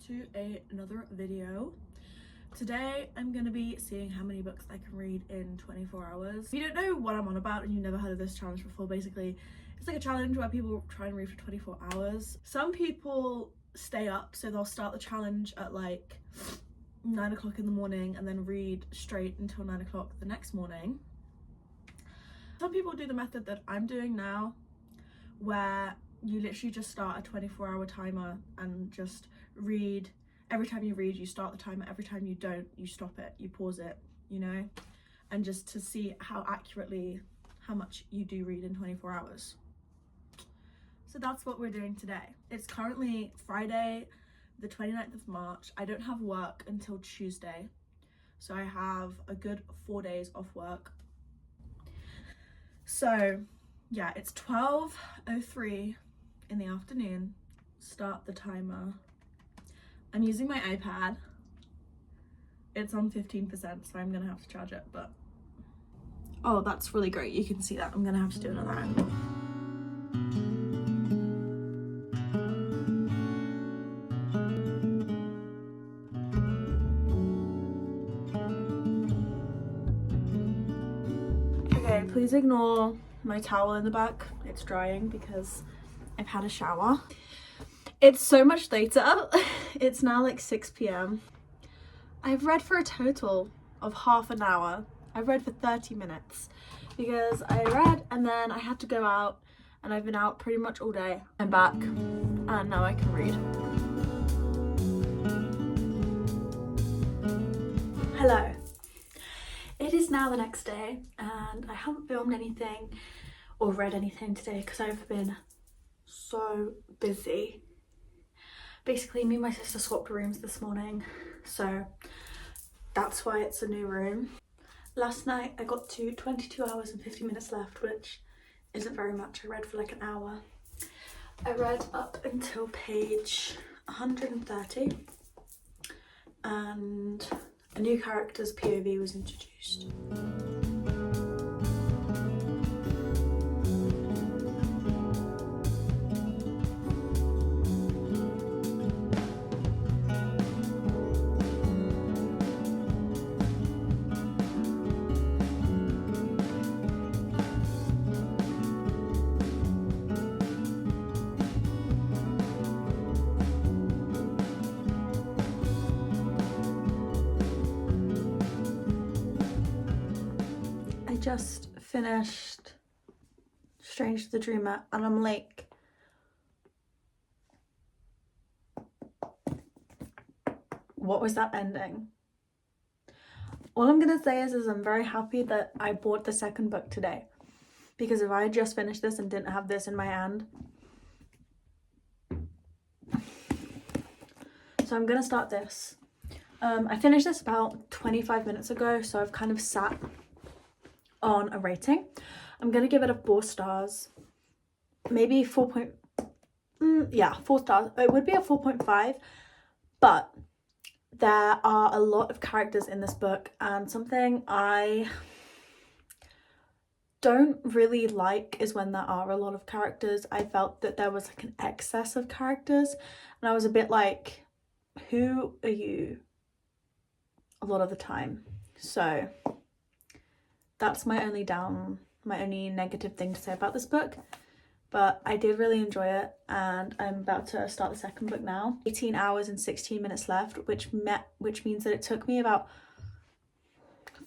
to another video. Today I'm going to be seeing how many books I can read in 24 hours. If you don't know what I'm on about and you've never heard of this challenge before, basically it's like a challenge where people try and read for 24 hours. Some people stay up, so they'll start the challenge at like 9 o'clock in the morning and then read straight until 9 o'clock the next morning. Some people do the method that I'm doing now, where you literally just start a 24-hour timer and just read. Every time you read, you start the timer. Every time you don't, you stop it, you pause it, you know, and just to see how much you do read in 24 hours. So that's what we're doing today. It's currently Friday the 29th of March. I don't have work until Tuesday, so I have a good 4 days off work. So yeah, it's 12:03 in the afternoon. Start the timer. I'm using my iPad. It's on 15%, so I'm gonna have to charge it, but oh, that's really great. You can see that. I'm gonna have to do another angle. Okay, please ignore my towel in the back. It's drying because I've had a shower. It's so much later. It's now like 6 p.m. I've read for a total of half an hour. I've read for 30 minutes because I read and then I had to go out, and I've been out pretty much all day. I'm back and now I can read. Hello. It is now the next day and I haven't filmed anything or read anything today because I've been so busy. Basically, me and my sister swapped rooms this morning, so that's why it's a new room. Last night I got to 22 hours and 50 minutes left, which isn't very much. I read for like an hour. I read up until page 130 and a new character's POV was introduced. Just finished Strange the Dreamer and I'm like, what was that ending? All I'm gonna say is I'm very happy that I bought the second book today, because if I had just finished this and didn't have this in my hand. So I'm gonna start this. I finished this about 25 minutes ago, so I've kind of sat on a rating. I'm gonna give it a 4 stars, maybe 4 stars. It would be a 4.5, but there are a lot of characters in this book, and something I don't really like is when there are a lot of characters. I felt that there was like an excess of characters and I was a bit like, who are you a lot of the time? So that's my only negative thing to say about this book, but I did really enjoy it, and I'm about to start the second book now. 18 hours and 16 minutes left, which means that it took me about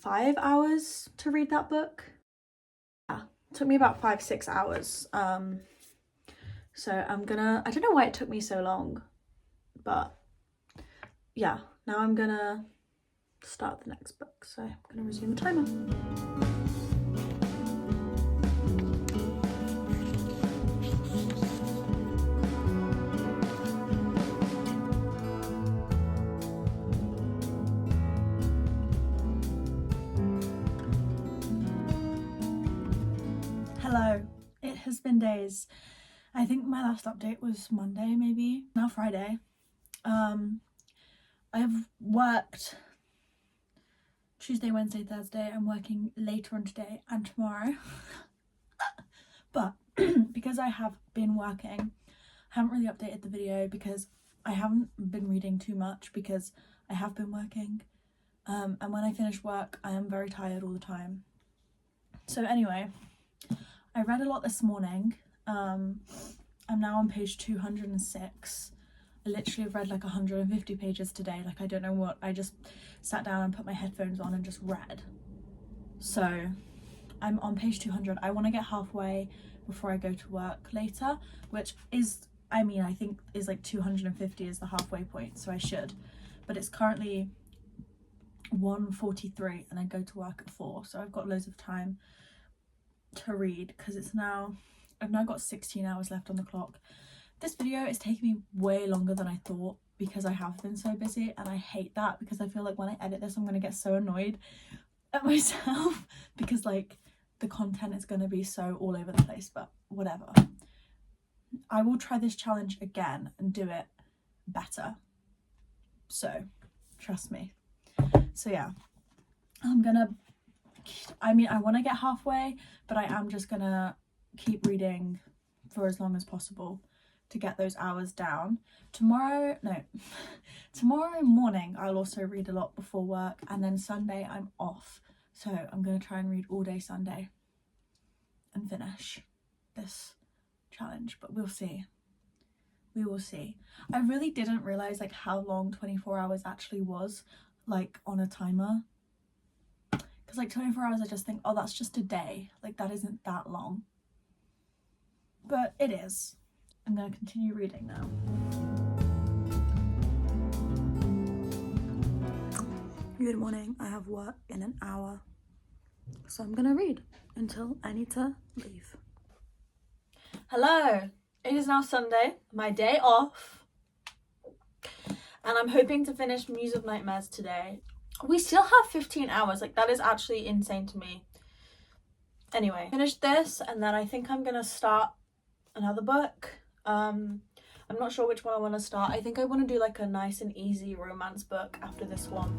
5 hours to read that book. Yeah, it took me about 5-6 hours. So I don't know why it took me so long, but yeah, now I'm gonna start the next book, so I'm gonna resume the timer. Hello, it has been days. I think my last update was Monday, maybe. Now Friday. I've worked Tuesday, Wednesday, Thursday. I'm working later on today and tomorrow. But because I have been working, I haven't really updated the video because I haven't been reading too much because I have been working, and when I finish work I am very tired all the time. So anyway, I read a lot this morning. I'm now on page 206. I literally have read like 150 pages today. Like, I don't know what, I just sat down and put my headphones on and just read. So I'm on page 200. I want to get halfway before I go to work later, which is, I mean, I think is like 250 is the halfway point, so I should. But it's currently 1:43 and I go to work at 4, so I've got loads of time to read because I've now got 16 hours left on the clock. This video is taking me way longer than I thought because I have been so busy, and I hate that because I feel like when I edit this I'm going to get so annoyed at myself because like the content is going to be so all over the place, but whatever. I will try this challenge again and do it better, so trust me. So yeah, I want to get halfway, but I am just gonna keep reading for as long as possible to get those hours down. Tomorrow morning I'll also read a lot before work, and then Sunday I'm off, so I'm gonna try and read all day Sunday and finish this challenge, but we'll see. We will see. I really didn't realize like how long 24 hours actually was, like on a timer, because like 24 hours I just think, oh, that's just a day, like that isn't that long, but it is. I'm gonna continue reading now. Good morning. I have work in an hour, so I'm gonna read until I need to leave. Hello, it is now Sunday, my day off, and I'm hoping to finish Muse of Nightmares today. We still have 15 hours, like that is actually insane to me. Anyway, finish this and then I think I'm gonna start another book. I'm not sure which one I want to start. I think I want to do like a nice and easy romance book after this one.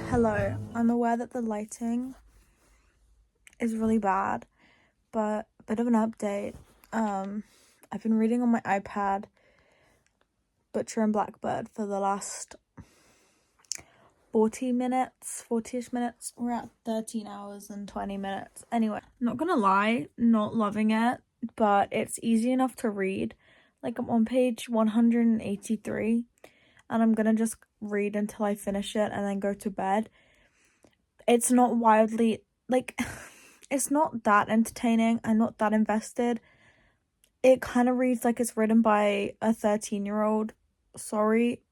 Hello, I'm aware that the lighting is really bad, but a bit of an update. I've been reading on my iPad Butcher and Blackbird for the last 40-ish minutes. We're at 13 hours and 20 minutes. Anyway, not gonna lie, not loving it, but it's easy enough to read. Like, I'm on page 183 and I'm gonna just read until I finish it and then go to bed. It's not wildly, like, it's not that entertaining. I'm not that invested. It kind of reads like it's written by a 13-year-old. Sorry.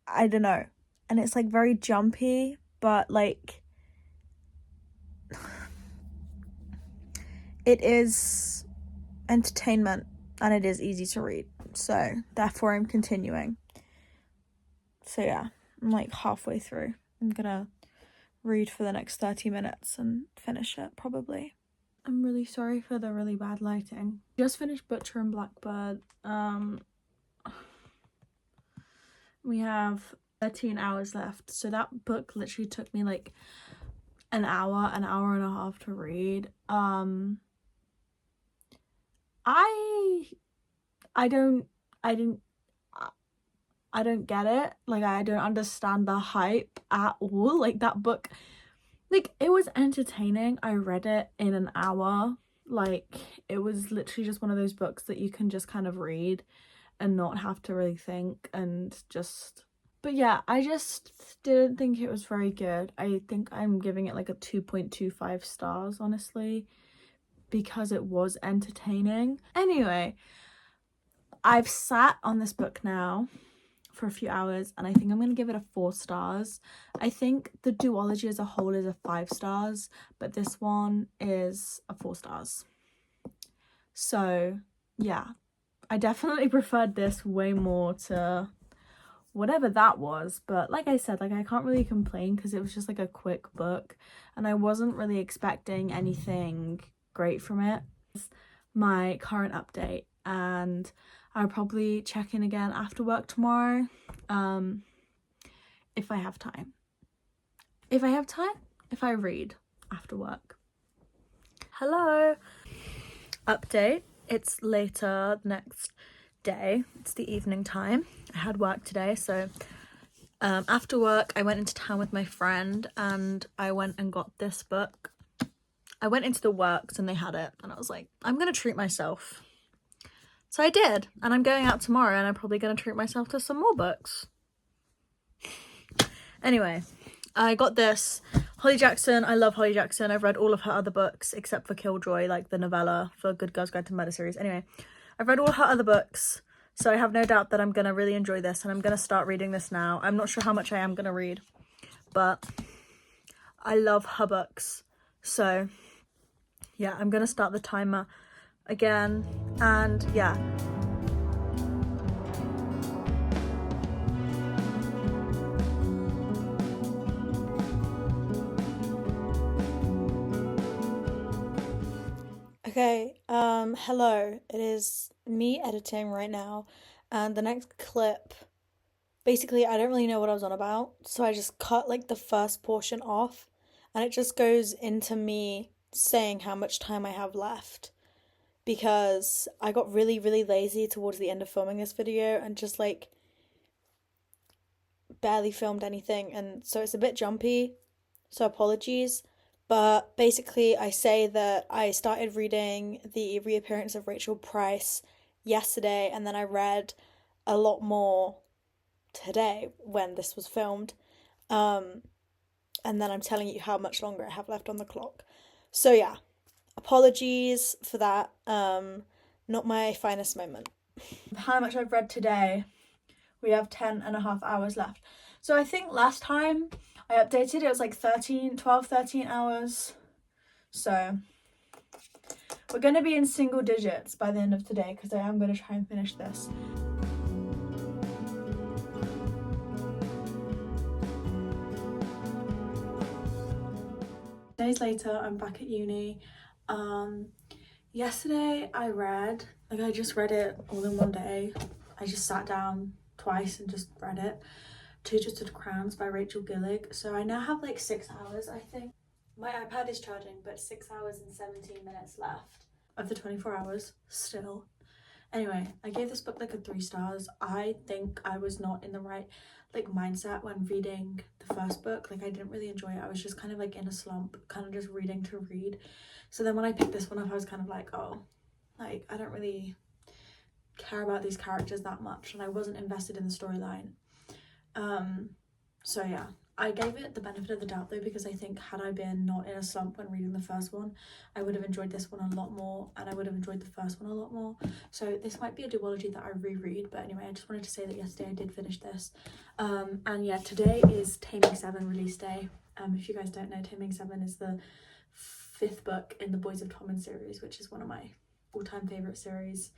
I don't know. And it's like very jumpy, but like it is entertainment and it is easy to read. So therefore I'm continuing. So yeah, I'm like halfway through. I'm gonna read for the next 30 minutes and finish it probably. I'm really sorry for the really bad lighting. Just finished Butcher and Blackbird. We have 13 hours left, so that book literally took me like an hour and a half to read. I don't get it. Like, I don't understand the hype at all. Like, that book, like, it was entertaining. I read it in an hour. Like, it was literally just one of those books that you can just kind of read and not have to really think and just... But yeah, I just didn't think it was very good. I think I'm giving it like a 2.25 stars, honestly, because it was entertaining. Anyway, I've sat on this book now for a few hours and I think I'm going to give it a 4 stars. I think the duology as a whole is a 5 stars, but this one is a 4 stars. So yeah, I definitely preferred this way more to whatever that was, but like I said, like, I can't really complain because it was just like a quick book and I wasn't really expecting anything great from it. It's my current update, and I'll probably check in again after work tomorrow, if I have time. If I have time, if I read after work. Hello. Update. It's later the next day. It's the evening time. I had work today, so after work I went into town with my friend and I went and got this book. I went into the works and they had it and I was like, I'm gonna treat myself. So I did, and I'm going out tomorrow and I'm probably gonna treat myself to some more books. Anyway, I got this. Holly Jackson. I love Holly Jackson. I've read all of her other books except for Killjoy, like the novella for Good Girls Guide to Murder series. Anyway, I've read all her other books, so I have no doubt that I'm gonna really enjoy this and I'm gonna start reading this now. I'm not sure how much I am gonna read, but I love her books. So yeah, I'm gonna start the timer again, and yeah. Okay, hello. It is me editing right now, and the next clip, basically, I don't really know what I was on about, so I just cut like the first portion off, and it just goes into me saying how much time I have left, because I got really, really lazy towards the end of filming this video and just like barely filmed anything, and so it's a bit jumpy, so apologies. But basically, I say that I started reading The Reappearance of Rachel Price yesterday, and then I read a lot more today when this was filmed. And then I'm telling you how much longer I have left on the clock. So yeah, apologies for that. Not my finest moment. How much I've read today. We have 10.5 hours left. So I think last time I updated it was like 13 hours. So we're going to be in single digits by the end of today because I am going to try and finish this. Days later, I'm back at uni. Yesterday I just read it all in one day. I just sat down twice and just read it. Two Twisted Crowns by Rachel Gillig. So I now have like 6 hours, I think. My iPad is charging, but 6 hours and 17 minutes left of the 24 hours still. Anyway, I gave this book like a 3 stars. I think I was not in the right like mindset when reading the first book. Like I didn't really enjoy it. I was just kind of like in a slump, kind of just reading to read. So then when I picked this one up, I was kind of like, oh, like I don't really care about these characters that much, and I wasn't invested in the storyline. So yeah, I gave it the benefit of the doubt though, because I think had I been not in a slump when reading the first one, I would have enjoyed this one a lot more, and I would have enjoyed the first one a lot more. So this might be a duology that I reread, but anyway, I just wanted to say that yesterday I did finish this. And yeah, today is Taming 7 release day. If you guys don't know, Taming 7 is the 5th book in the Boys of Tommen series, which is one of my all-time favorite series.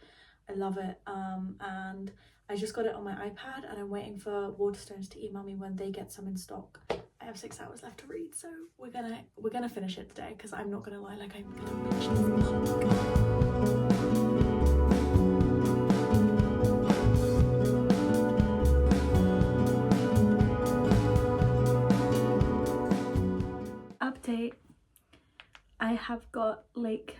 I love it. And I just got it on my iPad and I'm waiting for Waterstones to email me when they get some in stock. I have 6 hours left to read, so we're gonna finish it today, because I'm not gonna lie, like I'm gonna finish this. Update. I have got like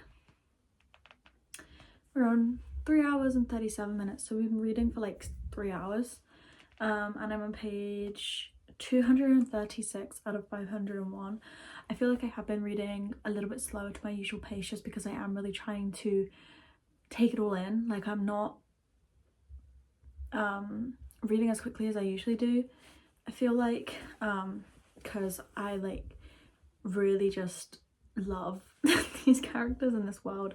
around 3 hours and 37 minutes, so we've been reading for like 3 hours, and I'm on page 236 out of 501. I feel like I have been reading a little bit slower to my usual pace, just because I am really trying to take it all in. Like I'm not reading as quickly as I usually do, I feel like, because I like really just love these characters in this world.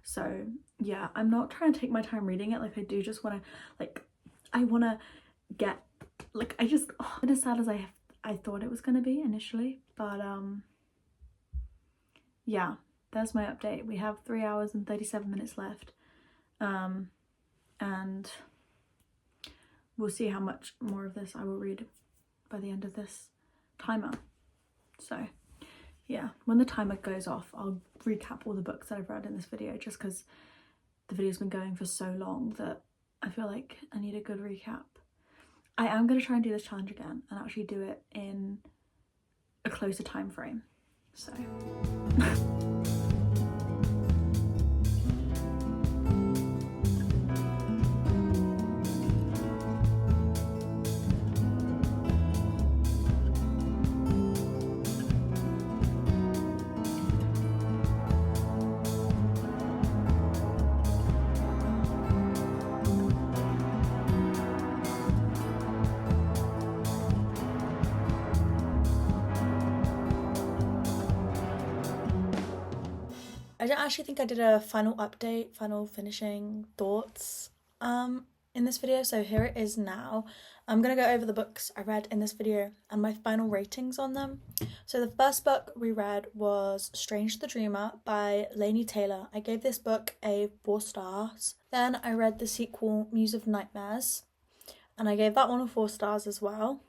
So yeah, I'm not trying to take my time reading it. Like I do just want to, like, I want to get, like, I just, oh, not as sad as I thought it was going to be initially, but yeah, there's my update. We have 3 hours and 37 minutes left, and we'll see how much more of this I will read by the end of this timer. So yeah, when the timer goes off, I'll recap all the books that I've read in this video, just because the video's been going for so long that I feel like I need a good recap. I am going to try and do this challenge again and actually do it in a closer time frame. So I don't actually think I did a final update, final finishing thoughts in this video, so here it is now. I'm gonna go over the books I read in this video and my final ratings on them. So the first book we read was Strange the Dreamer by Laini Taylor. I gave this book a 4 stars. Then I read the sequel Muse of Nightmares and I gave that one a 4 stars as well.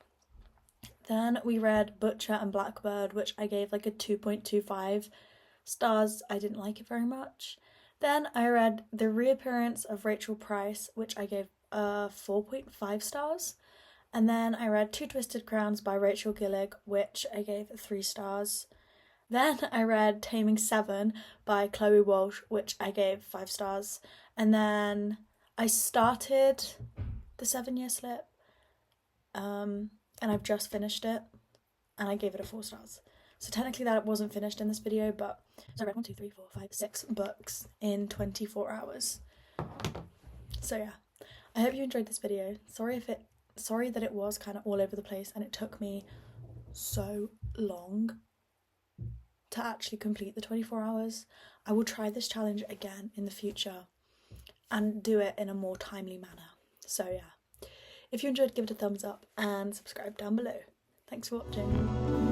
Then we read Butcher and Blackbird, which I gave like a 2.25 stars. I didn't like it very much. Then I read The Reappearance of Rachel Price, which I gave 4.5 stars. And then I read Two Twisted Crowns by Rachel Gillig, which I gave 3 stars. Then I read Taming Seven by Chloe Walsh, which I gave 5 stars. And then I started The 7 Year Slip, and I've just finished it, and I gave it a 4 stars. So technically that wasn't finished in this video, but so I read 1, 2, 3, 4, 5, 6 books in 24 hours. So yeah, I hope you enjoyed this video. Sorry that it was kind of all over the place and it took me so long to actually complete the 24 hours. I will try this challenge again in the future and do it in a more timely manner. So yeah, if you enjoyed, give it a thumbs up and subscribe down below. Thanks for watching.